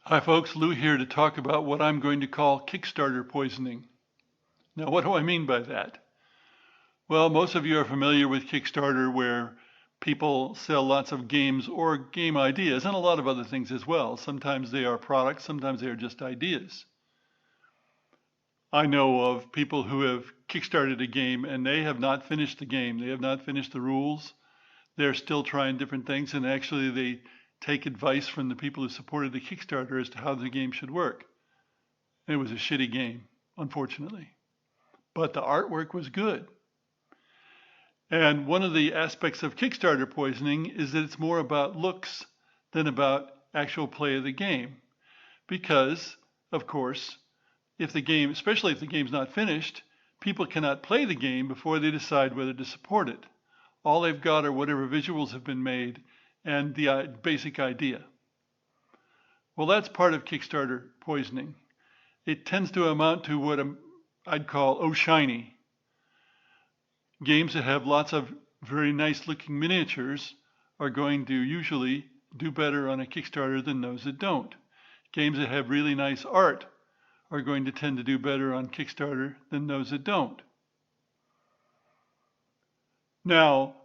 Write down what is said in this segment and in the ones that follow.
Hi folks, Lou here to talk about what I'm going to call Kickstarter poisoning. Now, what do I mean by that? Well, most of you are familiar with Kickstarter, where people sell lots of games or game ideas and a lot of other things as well. Sometimes they are products, sometimes they are just ideas. I know of people who have kickstarted a game and they have not finished the game. They have not finished the rules. They're still trying different things, and actually they take advice from the people who supported the Kickstarter as to how the game should work. It was a shitty game, unfortunately, but the artwork was good. And one of the aspects of Kickstarter poisoning is that it's more about looks than about actual play of the game. Because, of course, if the game, especially if the game's not finished, people cannot play the game before they decide whether to support it. All they've got are whatever visuals have been made and the basic idea. Well, that's part of Kickstarter poisoning. It tends to amount to what I'd call oh shiny. Games that have lots of very nice looking miniatures are going to usually do better on a Kickstarter than those that don't. Games that have really nice art are going to tend to do better on Kickstarter than those that don't. Now,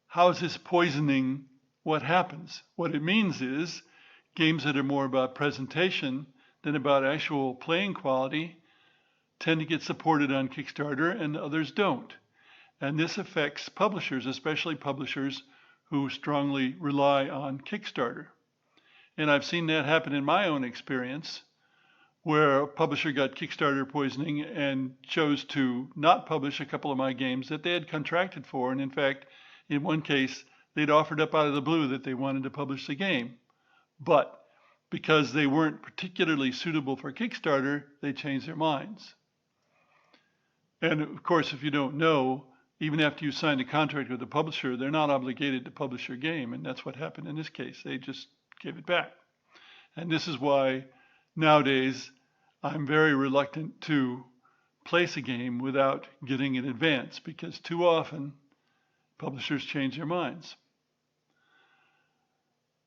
how is this poisoning what happens? What it means is games that are more about presentation than about actual playing quality tend to get supported on Kickstarter and others don't. And this affects publishers, especially publishers who strongly rely on Kickstarter. And I've seen that happen in my own experience, where a publisher got Kickstarter poisoning and chose to not publish a couple of my games that they had contracted for. And in fact, in one case, they'd offered up out of the blue that they wanted to publish the game. But because they weren't particularly suitable for Kickstarter, they changed their minds. And of course, if you don't know, even after you signed a contract with the publisher, they're not obligated to publish your game. And that's what happened in this case. They just gave it back. And this is why nowadays I'm very reluctant to place a game without getting an advance, because too often publishers change their minds.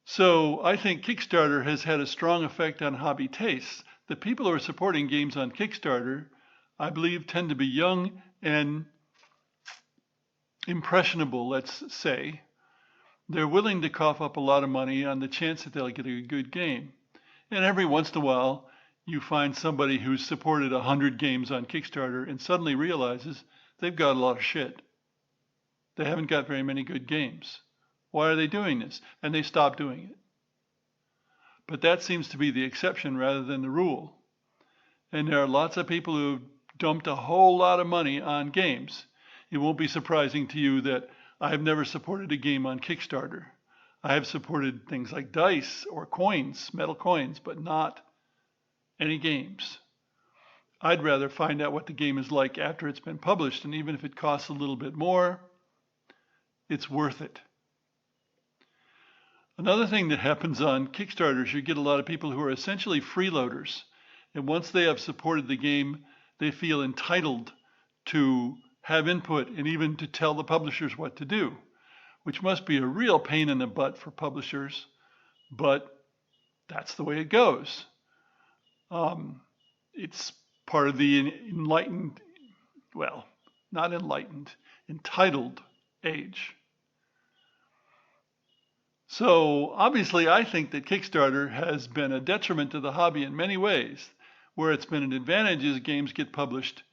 So I think Kickstarter has had a strong effect on hobby tastes. The people who are supporting games on Kickstarter, I believe, tend to be young and impressionable, let's say. They're willing to cough up a lot of money on the chance that they'll get a good game. And every once in a while, you find somebody who's supported 100 games on Kickstarter and suddenly realizes they've got a lot of shit. They haven't got very many good games. Why are they doing this? And they stop doing it. But that seems to be the exception rather than the rule. And there are lots of people who dumped a whole lot of money on games. It won't be surprising to you that I have never supported a game on Kickstarter. I have supported things like dice or coins, metal coins, but not any games. I'd rather find out what the game is like after it's been published, and even if it costs a little bit more, it's worth it. Another thing that happens on Kickstarter is you get a lot of people who are essentially freeloaders. And once they have supported the game, they feel entitled to have input and even to tell the publishers what to do, which must be a real pain in the butt for publishers, but that's the way it goes. It's part of the enlightened, well, not enlightened, entitled age. So obviously I think that Kickstarter has been a detriment to the hobby in many ways. Where it's been an advantage is games get published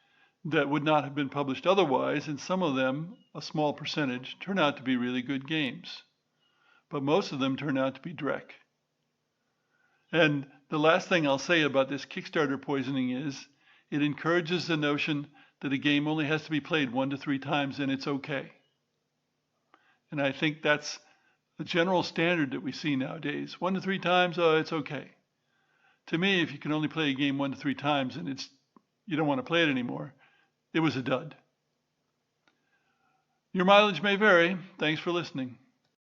that would not have been published otherwise, and some of them, a small percentage, turn out to be really good games. But most of them turn out to be dreck. And the last thing I'll say about this Kickstarter poisoning is it encourages the notion that a game only has to be played 1 to 3 times and it's okay. And I think that's the general standard that we see nowadays. 1 to 3 times, oh, it's okay. To me, if you can only play a game 1 to 3 times and you don't want to play it anymore, it was a dud. Your mileage may vary. Thanks for listening.